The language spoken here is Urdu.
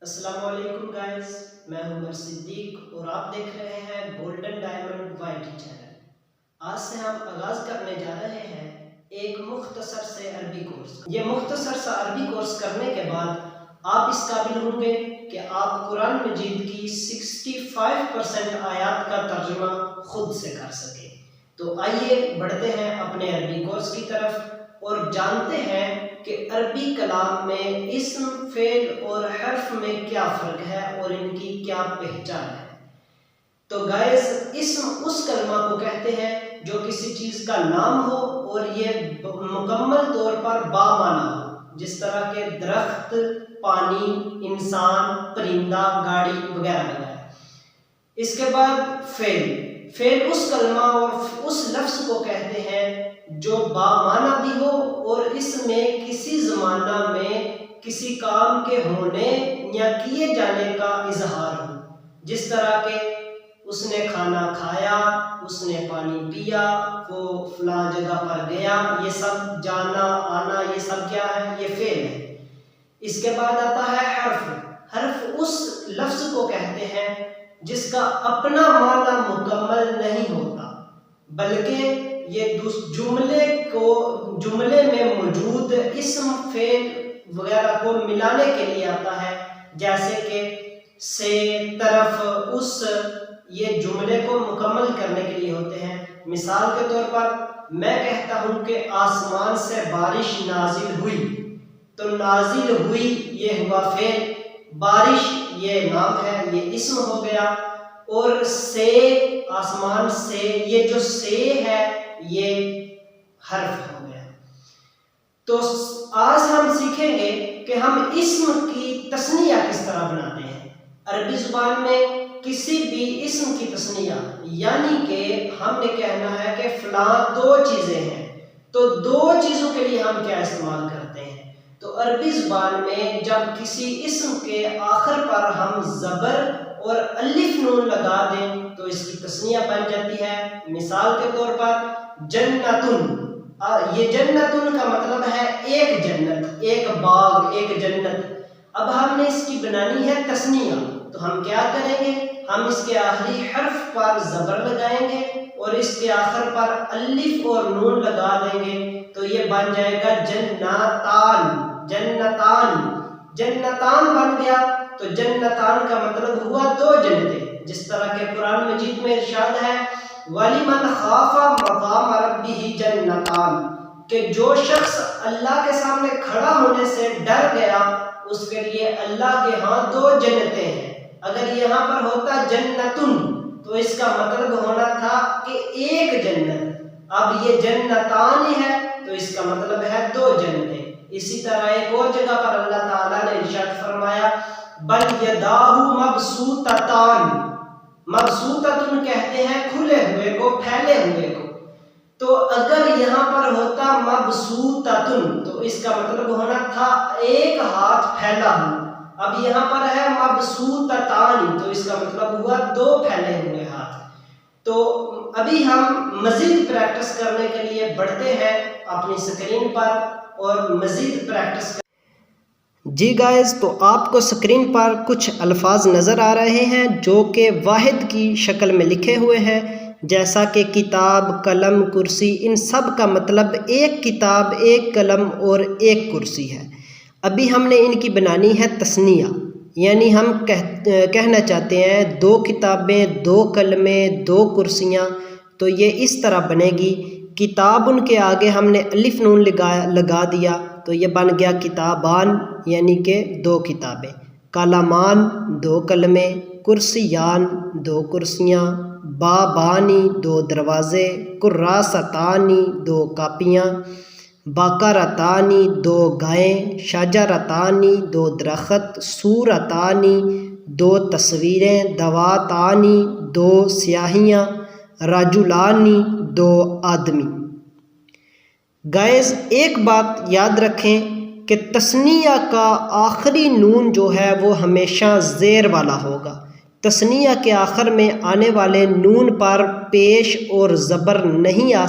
السلام علیکم گائز، میں ہوں عمر صدیق اور آپ دیکھ رہے ہیں گولڈن ڈائمنڈ وائٹی چینل۔ آج سے ہم آغاز کرنے جا رہے ہیں ایک مختصر سے عربی کورس۔ یہ مختصر سا عربی کورس کرنے کے بعد آپ اس قابل ہوں گے کہ آپ قرآن مجید کی 65% آیات کا ترجمہ خود سے کر سکیں۔ تو آئیے بڑھتے ہیں اپنے عربی کورس کی طرف اور جانتے ہیں کہ عربی کلام میں اسم، فعل اور حرف میں کیا فرق ہے اور ان کی کیا پہچان ہے۔ تو گائز، اسم اس کلمہ کو کہتے ہیں جو کسی چیز کا نام ہو اور یہ مکمل طور پر با معنی ہو، جس طرح کہ درخت، پانی، انسان، پرندہ، گاڑی وغیرہ وغیرہ۔ اس کے بعد فعل اس کلمہ اور اس لفظ کو کہتے ہیں جو با معنی بھی ہو اور اس میں کسی زمانہ میں کسی کام کے ہونے یا کیے جانے کا اظہار ہو، جس طرح کہ اس نے کھانا کھایا، اس نے پانی پیا، وہ فلاں جگہ پر گیا، یہ سب جانا آنا، یہ سب کیا ہے؟ یہ فعل ہے۔ اس کے بعد آتا ہے حرف اس لفظ کو کہتے ہیں جس کا اپنا معنی مکمل نہیں ہوتا، بلکہ یہ جملے میں موجود اسم، فعل وغیرہ کو ملانے کے لیے آتا ہے، جیسے کہ سے، طرف، اس، یہ جملے کو مکمل کرنے کے لیے ہوتے ہیں۔ مثال کے طور پر میں کہتا ہوں کہ آسمان سے بارش نازل ہوئی، تو نازل ہوئی یہ ہوا فعل، بارش یہ نام ہے، یہ اسم ہو گیا، اور سے، آسمان سے، یہ جو سے ہے یہ حرف ہو گیا۔ تو آج ہم سیکھیں گے کہ ہم اسم کی تثنیہ کس طرح بناتے ہیں۔ عربی زبان میں کسی بھی اسم کی تثنیہ یعنی کہ ہم نے کہنا ہے کہ فلاں دو چیزیں ہیں، تو دو چیزوں کے لیے ہم کیا استعمال کرتے ہیں؟ تو عربی زبان میں جب کسی اسم کے آخر پر ہم زبر اور الف نون لگا دیں تو اس کی تثنیہ بن جاتی ہے۔ مثال کے طور پر جنتن، یہ جنتن کا مطلب ہے ایک جنت، ایک باغ، ایک جنت۔ اب ہم نے اس کی بنانی ہے تثنیہ، تو ہم کیا کریں گے؟ ہم اس کے آخری حرف پر زبر لگائیں گے اور اس کے آخر پر الف اور نون لگا دیں گے، تو یہ بن جائے گا جنتان، جنتان بن گیا۔ تو جنتان کا مطلب ہوا دو جنتیں، جس طرح کہ قرآن مجید میں ارشاد ہے وَلِمَنْ خَافَ مَقَامَ رَبِّهِ جَنَّتَانِ، کہ جو شخص اللہ کے سامنے کھڑا ہونے سے ڈر گیا اس کے لیے اللہ کے ہاں دو جنتیں ہیں۔ اگر یہاں پر ہوتا جنتن تو اس کا مطلب ہونا تھا کہ ایک جنت، اب یہ جنتان ہے تو اس کا مطلب ہے دو جنتیں۔ اسی طرح ایک اور جگہ پر اللہ تعالیٰ نے ارشاد فرمایا بل یداہ مبسوطتان، مبسوطتن کہتے ہیں کھلے ہوئے کو، پھیلے ہوئے کو۔ تو اگر یہاں پر ہوتا مبسوطتن تو اس کا مطلب ہونا تھا ایک ہاتھ پھیلا ہوا، اب یہاں پر ہے مبسوطتان تو اس کا مطلب ہوا دو پھیلے ہوئے ہاتھ۔ تو ابھی ہم مزید پریکٹس کرنے کے لیے بڑھتے ہیں اپنی اسکرین پر اور مزید پریکٹس کریں۔ جی گائز، تو آپ کو اسکرین پر کچھ الفاظ نظر آ رہے ہیں جو کہ واحد کی شکل میں لکھے ہوئے ہیں، جیسا کہ کتاب، قلم، کرسی۔ ان سب کا مطلب ایک کتاب، ایک قلم اور ایک کرسی ہے۔ ابھی ہم نے ان کی بنانی ہے تثنیہ، یعنی ہم کہنا چاہتے ہیں دو کتابیں، دو قلمیں، دو کرسیاں، تو یہ اس طرح بنے گی۔ کتاب ان کے آگے ہم نے الف نون لگا دیا تو یہ بن گیا کتابان، یعنی کہ دو کتابیں۔ قلمان دو قلمیں، کرسیان دو کرسیاں، بابانی دو دروازے، کراستانی دو کاپیاں، بقرتانی دو گائیں، شجرتانی دو درخت، سورتانی دو تصویریں، دواتانی دو سیاہیاں، رجلانی دو آدمی۔ گائز، ایک بات یاد رکھیں کہ تثنیہ کا آخری نون جو ہے وہ ہمیشہ زیر والا ہوگا۔ تثنیہ کے آخر میں آنے والے نون پر پیش اور زبر نہیں آ